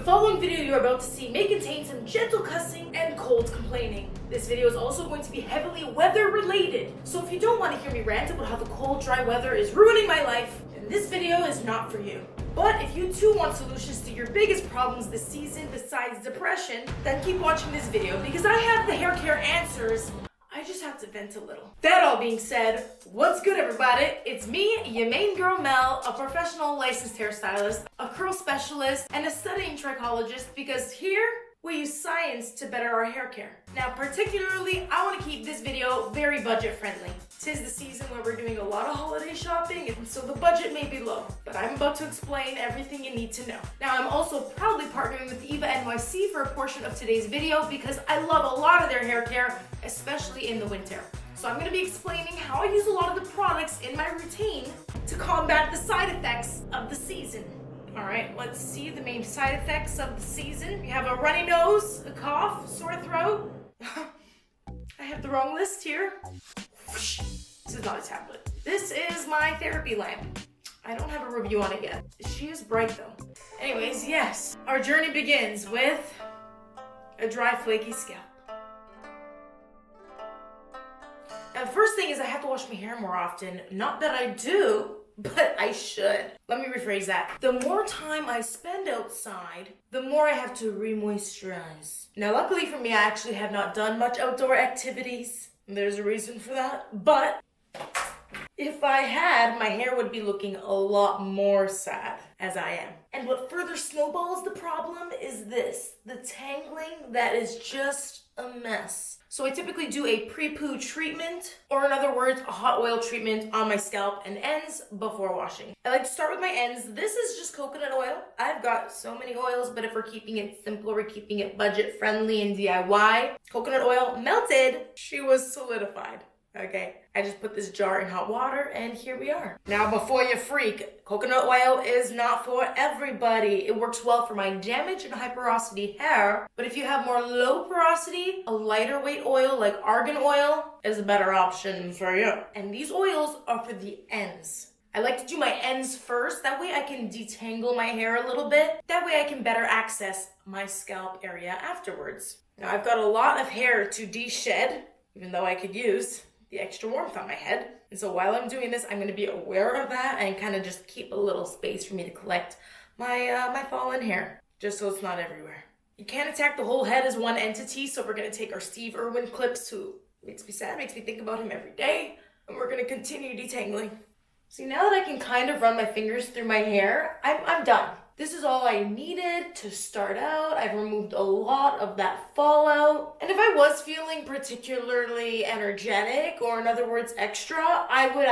following video you're about to see may contain some gentle cussing and cold complaining. This video is also going to be heavily weather related, so if you don't want to hear me rant about how the cold, dry weather is ruining my life, then this video is not for you. But if you too want solutions to your biggest problems this season besides depression, then keep watching this video because I have the hair care answers. I just have to vent a little. That all being said, what's good everybody? It's me, your main girl Mel, a professional licensed hairstylist, a curl specialist, and a studying trichologist because here we use science to better our hair care. Now particularly, I want to keep this video very budget friendly. 'Tis the season where we're doing a lot of holiday shopping, and so the budget may be low, but I'm about to explain everything you need to know. Now I'm also proudly partnering with Eva NYC for a portion of today's video because I love a lot of their hair care, especially in the winter. So I'm going to be explaining how I use a lot of the products in my routine to combat the side effects of the season. Alright, let's see the main side effects of the season. We have a runny nose, a cough, sore throat. I have the wrong list here. This is not a tablet. This is my therapy lamp. I don't have a review on it yet. She is bright though. Anyways, yes. Our journey begins with a dry, flaky scalp. Now the first thing is I have to wash my hair more often. Not that I do, but I should. Let me rephrase that. The more time I spend outside, the more I have to re-moisturize. Now, luckily for me, I actually have not done much outdoor activities. There's a reason for that. But if I had, my hair would be looking a lot more sad, as I am. And what further snowballs the problem is this, the tangling that is just a mess. So I typically do a Prepoo treatment, or in other words, a hot oil treatment on my scalp and ends before washing. I like to start with my ends. This is just coconut oil. I've got so many oils, but if we're keeping it simple, we're keeping it budget friendly and DIY. Coconut oil melted, she was solidified. Okay, I just put this jar in hot water and here we are. Now before you freak, coconut oil is not for everybody. It works well for my damaged and high porosity hair, but if you have more low porosity, a lighter weight oil like argan oil is a better option for you. And these oils are for the ends. I like to do my ends first, that way I can detangle my hair a little bit. That way I can better access my scalp area afterwards. Now I've got a lot of hair to de-shed, even though I could use the extra warmth on my head. And so while I'm doing this, I'm going to be aware of that and kind of just keep a little space for me to collect my fallen hair, just so it's not everywhere. You can't attack the whole head as one entity, so we're going to take our Steve Irwin clips, who makes me sad, makes me think about him every day, and we're going to continue detangling. See, now that I can kind of run my fingers through my hair, I'm done. This is all I needed to start out. I've removed a lot of that fallout. And if I was feeling particularly energetic, or in other words, extra, I would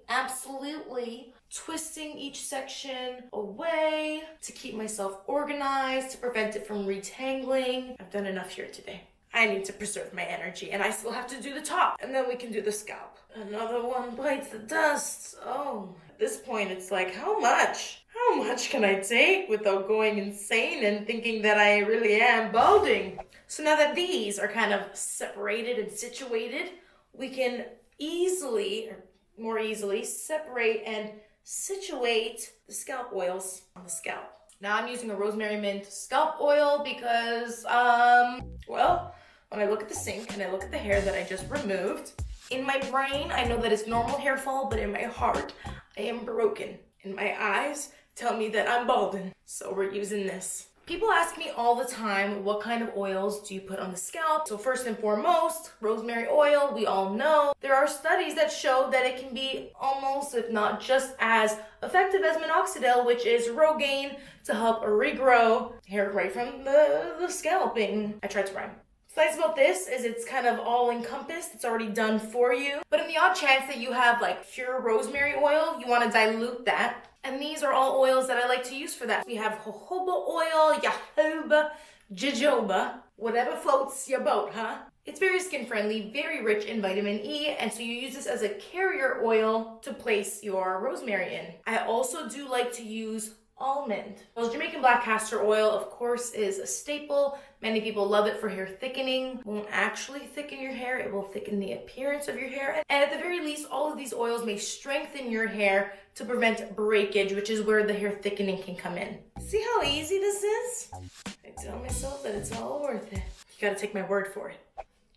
absolutely twisting each section away to keep myself organized, to prevent it from retangling. I've done enough here today. I need to preserve my energy, and I still have to do the top, and then we can do the scalp. Another one bites the dust. Oh, at this point, it's like, how much? How much can I take without going insane and thinking that I really am balding? So now that these are kind of separated and situated, we can easily, or more easily, separate and situate the scalp oils on the scalp. Now I'm using a rosemary mint scalp oil because, well, when I look at the sink and I look at the hair that I just removed, in my brain, I know that it's normal hair fall, but in my heart, I am broken. And my eyes tell me that I'm balding. So we're using this. People ask me all the time, what kind of oils do you put on the scalp? So first and foremost, rosemary oil, we all know. There are studies that show that it can be almost, if not just as effective as minoxidil, which is Rogaine, to help regrow hair right from the scalping. I tried to rhyme. What's nice about this is it's kind of all encompassed. It's already done for you. But in the odd chance that you have like pure rosemary oil, you want to dilute that. And these are all oils that I like to use for that. We have jojoba oil, yahoba, jojoba, whatever floats your boat, huh? It's very skin friendly, very rich in vitamin E, and so you use this as a carrier oil to place your rosemary in. I also do like to use almond. Well, Jamaican black castor oil, of course, is a staple. Many people love it for hair thickening. It won't actually thicken your hair, it will thicken the appearance of your hair. And at the very least, all of these oils may strengthen your hair to prevent breakage, which is where the hair thickening can come in. See how easy this is? I tell myself that it's all worth it. You gotta take my word for it.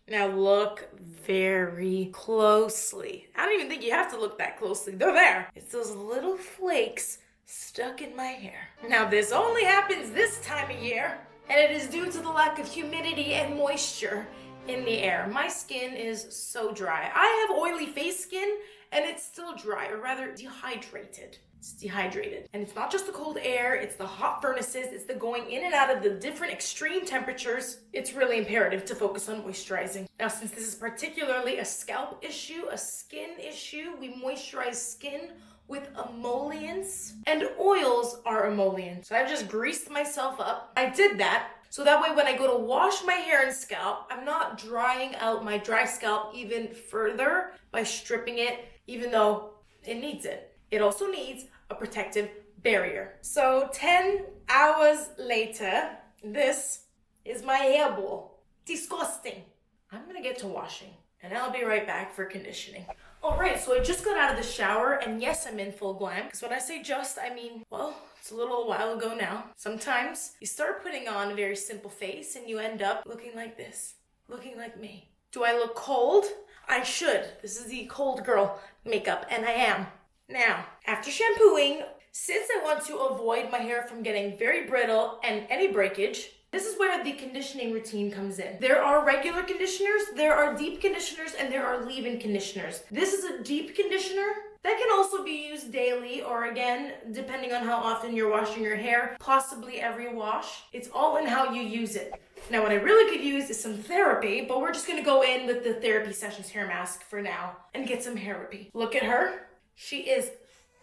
Now look very closely. I don't even think you have to look that closely. They're there. It's those little flakes stuck in my hair. Now this only happens this time of year, and it is due to the lack of humidity and moisture in the air. My skin is so dry. I have oily face skin and it's still dry, or rather dehydrated. It's dehydrated. And it's not just the cold air, it's the hot furnaces, it's the going in and out of the different extreme temperatures. It's really imperative to focus on moisturizing. Now, since this is particularly a scalp issue, a skin issue, we moisturize skin with emollients, and oils are emollients. So I've just greased myself up. I did that so that way when I go to wash my hair and scalp, I'm not drying out my dry scalp even further by stripping it, even though it needs it. It also needs a protective barrier. So 10 hours later, this is my hair bowl. Disgusting. I'm gonna get to washing and I'll be right back for conditioning. All right, so I just got out of the shower, and yes, I'm in full glam. Because when I say just, I mean, well, it's a little while ago now. Sometimes you start putting on a very simple face and you end up looking like this, looking like me. Do I look cold? I should. This is the cold girl makeup, and I am. Now, after shampooing, since I want to avoid my hair from getting very brittle and any breakage, this is where the conditioning routine comes in. There are regular conditioners, there are deep conditioners, and there are leave-in conditioners. This is a deep conditioner that can also be used daily, or again, depending on how often you're washing your hair, possibly every wash. It's all in how you use it. Now, what I really could use is some therapy, but we're just gonna go in with the Therapy Sessions hair mask for now and get some therapy. Look at her. She is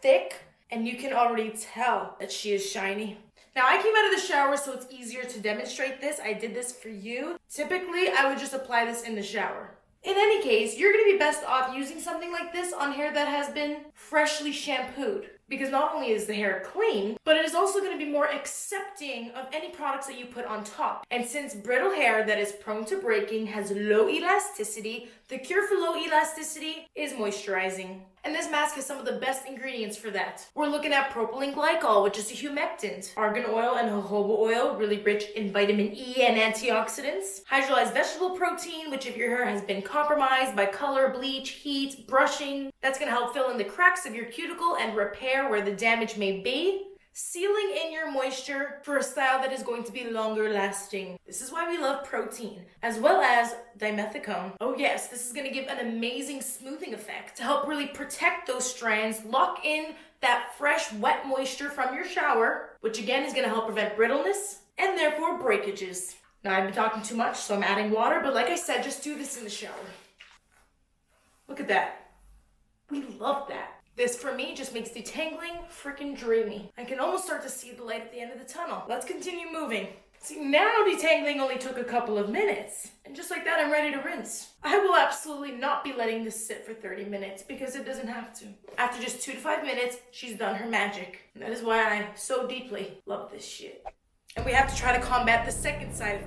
thick, and you can already tell that she is shiny. Now, I came out of the shower, so it's easier to demonstrate this. I did this for you. Typically, I would just apply this in the shower. In any case, you're gonna be best off using something like this on hair that has been freshly shampooed. Because not only is the hair clean, but it is also gonna be more accepting of any products that you put on top. And since brittle hair that is prone to breaking has low elasticity, the cure for low elasticity is moisturizing. And this mask has some of the best ingredients for that. We're looking at propylene glycol, which is a humectant, argan oil and jojoba oil, really rich in vitamin E and antioxidants, hydrolyzed vegetable protein, which if your hair has been compromised by color, bleach, heat, brushing, that's gonna help fill in the cracks of your cuticle and repair where the damage may be, sealing in your moisture for a style that is going to be longer lasting. This is why we love protein, as well as dimethicone. Oh yes, this is gonna give an amazing smoothing effect to help really protect those strands, lock in that fresh, wet moisture from your shower, which again is gonna help prevent brittleness and therefore breakages. Now I've been talking too much, so I'm adding water, but like I said, just do this in the shower. Look at that. We love that. This, for me, just makes detangling freaking dreamy. I can almost start to see the light at the end of the tunnel. Let's continue moving. See, now detangling only took a couple of minutes. And just like that, I'm ready to rinse. I will absolutely not be letting this sit for 30 minutes because it doesn't have to. After just 2 to 5 minutes, she's done her magic. And that is why I so deeply love this shit. And we have to try to combat the second side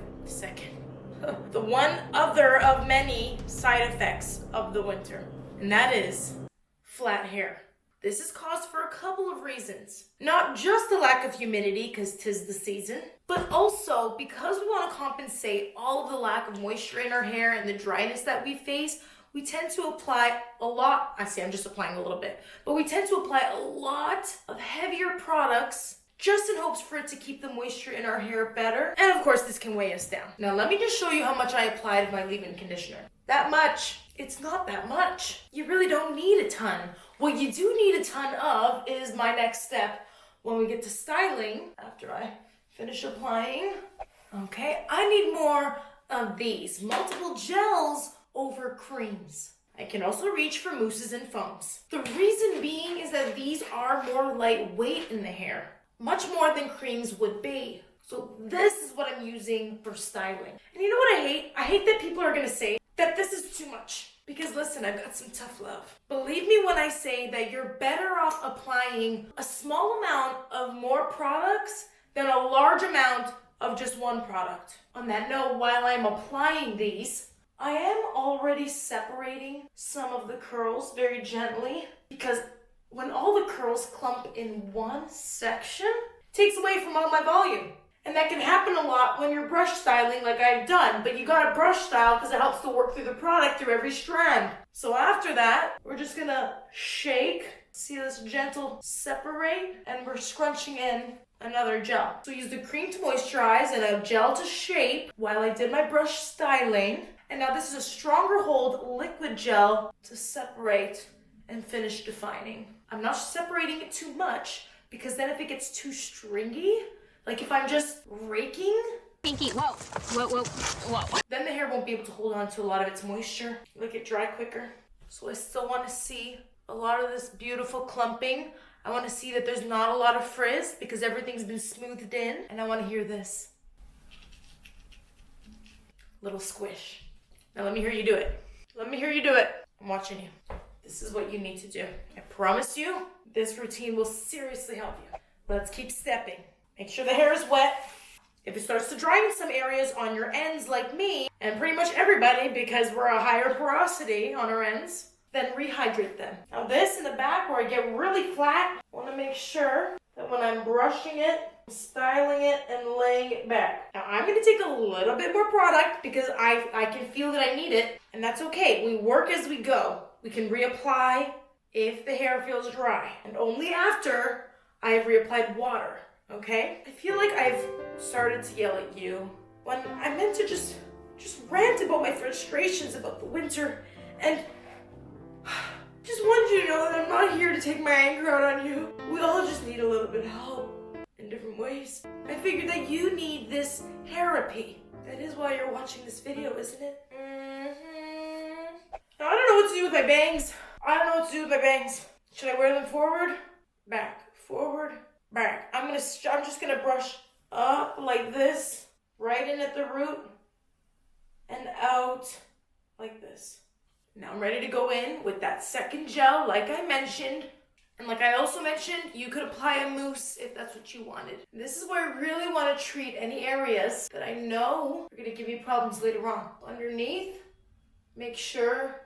of the one other of many side effects of the winter. And that is flat hair. This is caused for a couple of reasons. Not just the lack of humidity, because 'tis the season, but also because we want to compensate all of the lack of moisture in our hair and the dryness that we face, we tend to apply a lot, I'm just applying a little bit, but we tend to apply a lot of heavier products just in hopes for it to keep the moisture in our hair better. And of course, this can weigh us down. Now, let me just show you how much I applied of my leave-in conditioner. That much. It's not that much. You really don't need a ton. What you do need a ton of is my next step when we get to styling, after I finish applying. Okay, I need more of these. Multiple gels over creams. I can also reach for mousses and foams. The reason being is that these are more lightweight in the hair, much more than creams would be. So this is what I'm using for styling. And you know what I hate? I hate that people are gonna say that this is too much. Because listen, I've got some tough love. Believe me when I say that you're better off applying a small amount of more products than a large amount of just one product. On that note, while I'm applying these, I am already separating some of the curls very gently, because when all the curls clump in one section, takes away from all my volume. And that can happen a lot when you're brush styling like I've done, but you gotta brush style because it helps to work through the product through every strand. So after that, we're just gonna shake, see this gentle separate, and we're scrunching in another gel. So use the cream to moisturize and a gel to shape while I did my brush styling. And now this is a stronger hold liquid gel to separate and finish defining. I'm not separating it too much because then if it gets too stringy, like if I'm just raking, Pinky, whoa. then the hair won't be able to hold on to a lot of its moisture. It'll get dry quicker. So I still want to see a lot of this beautiful clumping. I want to see that there's not a lot of frizz because everything's been smoothed in. And I want to hear this little squish. Now let me hear you do it. Let me hear you do it. I'm watching you. This is what you need to do. I promise you, this routine will seriously help you. Let's keep stepping. Make sure the hair is wet. If it starts to dry in some areas on your ends like me, and pretty much everybody because we're a higher porosity on our ends, then rehydrate them. Now this in the back where I get really flat, I want to make sure that when I'm brushing it, styling it, and laying it back. Now I'm going to take a little bit more product because I can feel that I need it, and that's okay. We work as we go. We can reapply if the hair feels dry, and only after I have reapplied water. Okay? I feel like I've started to yell at you when I meant to just rant about my frustrations about the winter and just want you to know that I'm not here to take my anger out on you. We all just need a little bit of help in different ways. I figured that you need this therapy. That is why you're watching this video, isn't it? Now, I don't know what to do with my bangs. Should I wear them forward? Back. Forward. Back. I'm just gonna brush up like this, right in at the root, and out like this. Now I'm ready to go in with that second gel, like I mentioned. And like I also mentioned, you could apply a mousse if that's what you wanted. This is where I really want to treat any areas that I know are gonna give me problems later on. Underneath, make sure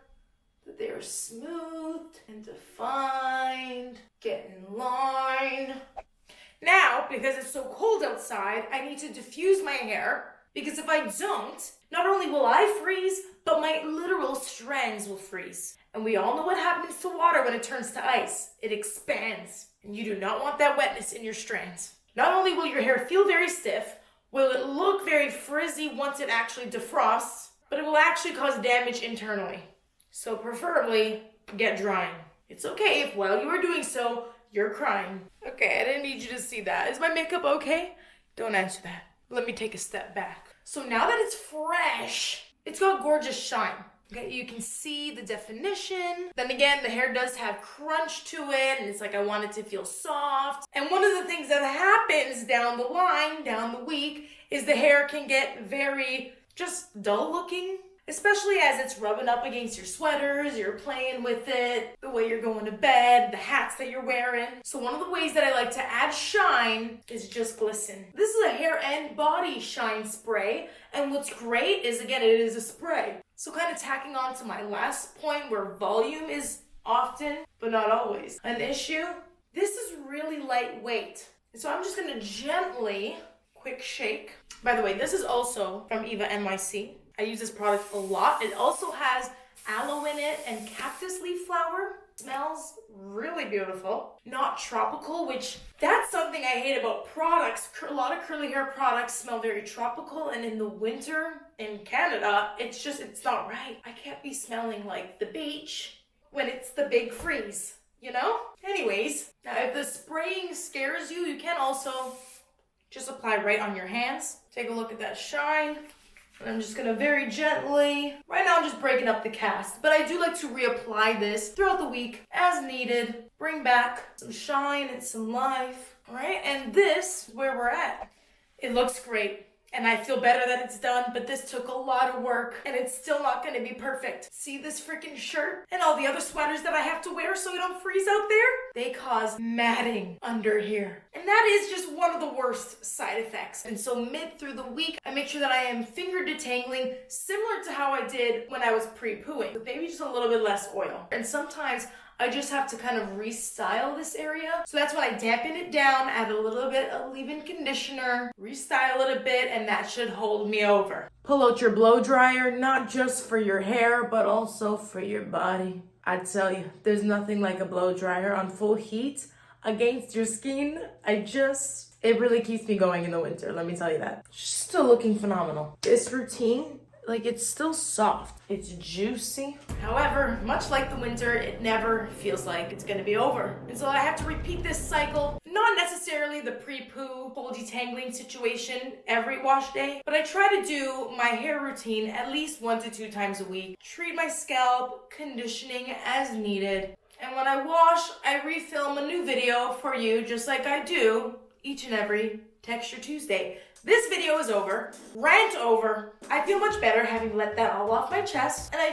that they are smooth and defined, get in line. Now, because it's so cold outside, I need to diffuse my hair because if I don't, not only will I freeze, but my literal strands will freeze. And we all know what happens to water when it turns to ice. It expands, and you do not want that wetness in your strands. Not only will your hair feel very stiff, will it look very frizzy once it actually defrosts, but it will actually cause damage internally. So preferably, get drying. It's okay if while you are doing so, you're crying. Okay, I didn't need you to see that. Is my makeup okay? Don't answer that. Let me take a step back. So now that it's fresh, it's got gorgeous shine. Okay, you can see the definition. Then again, the hair does have crunch to it, and it's like I want it to feel soft. And one of the things that happens down the line, down the week, is the hair can get very just dull looking. Especially as it's rubbing up against your sweaters, you're playing with it, the way you're going to bed, the hats that you're wearing. So one of the ways that I like to add shine is just Glisten. This is a hair and body shine spray, and what's great is, again, it is a spray. So kind of tacking on to my last point where volume is often, but not always, an issue. This is really lightweight. So I'm just gonna gently, quick shake. By the way, this is also from Eva NYC. I use this product a lot. It also has aloe in it and cactus leaf flower. Smells really beautiful. Not tropical, which that's something I hate about products. A lot of curly hair products smell very tropical, and in the winter in Canada, it's not right. I can't be smelling like the beach when it's the big freeze, you know? Anyways, now if the spraying scares you, you can also just apply right on your hands. Take a look at that shine. And I'm just gonna very gently, right now I'm just breaking up the cast, but I do like to reapply this throughout the week as needed. Bring back some shine and some life, all right? And this is where we're at. It looks great. And I feel better that it's done, but this took a lot of work and it's still not gonna be perfect. See this freaking shirt and all the other sweaters that I have to wear so we don't freeze out there? They cause matting under here. And that is just one of the worst side effects. And so mid through the week, I make sure that I am finger detangling similar to how I did when I was pre-pooing, with maybe just a little bit less oil. And sometimes I just have to kind of restyle this area. So that's when I dampen it down, add a little bit of leave-in conditioner, restyle it a bit, and that should hold me over. Pull out your blow dryer, not just for your hair, but also for your body. I tell you, there's nothing like a blow dryer on full heat against your skin. It really keeps me going in the winter, let me tell you that. Still looking phenomenal. This routine, like, it's still soft. It's juicy. However, much like the winter, it never feels like it's gonna be over. And so I have to repeat this cycle, not necessarily the pre-poo whole detangling situation every wash day, but I try to do my hair routine at least 1 to 2 times a week. Treat my scalp, conditioning as needed. And when I wash, I refilm a new video for you, just like I do each and every Texture Tuesday. This video is over, rant over. I feel much better having let that all off my chest, and I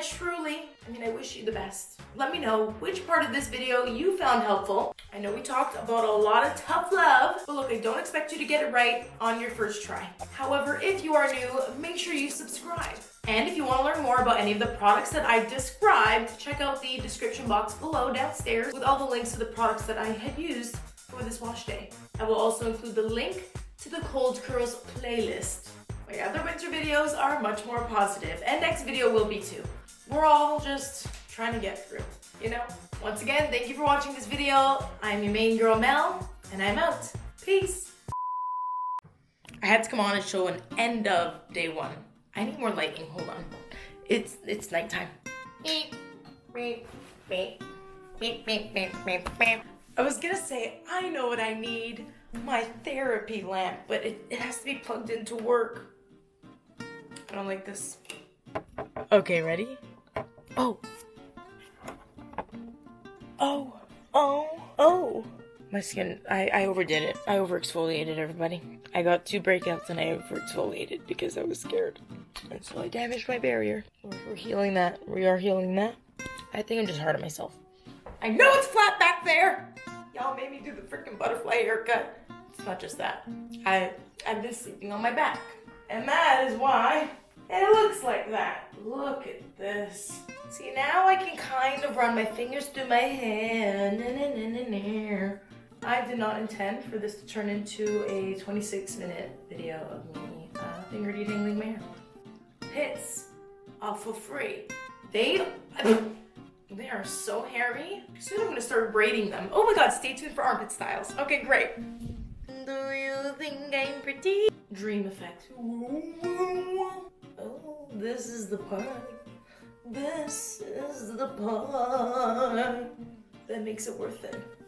wish you the best. Let me know which part of this video you found helpful. I know we talked about a lot of tough love, but look, I don't expect you to get it right on your first try. However, if you are new, make sure you subscribe. And if you want to learn more about any of the products that I described, check out the description box below downstairs with all the links to the products that I had used for this wash day. I will also include the link to the Cold Curls playlist. My other winter videos are much more positive, and next video will be too. We're all just trying to get through, you know? Once again, thank you for watching this video. I'm your main girl, Mel, and I'm out. Peace. I had to come on and show an end of day 1. I need more lighting, hold on. It's nighttime. Beep, beep, beep, beep, beep, beep, beep, beep. I was gonna say, I know what I need. My therapy lamp, but it has to be plugged into work. I don't like this. Okay, ready? Oh. My skin, I overdid it. I over-exfoliated, everybody. I got 2 breakouts and I over-exfoliated because I was scared. And so I damaged my barrier. We're healing that. We are healing that. I think I'm just hard on myself. I know it's flat back there! Y'all made me do the freaking butterfly haircut. It's not just that. I've been sleeping on my back. And that is why it looks like that. Look at this. See, now I can kind of run my fingers through my hair. I did not intend for this to turn into a 26-minute video of me finger detangling my hair. Hits are for free. They are so hairy. Soon I'm gonna start braiding them. Oh my god, stay tuned for armpit styles. Okay, great. Do you think I'm pretty? Dream effect. Oh, this is the part. This is the part that makes it worth it.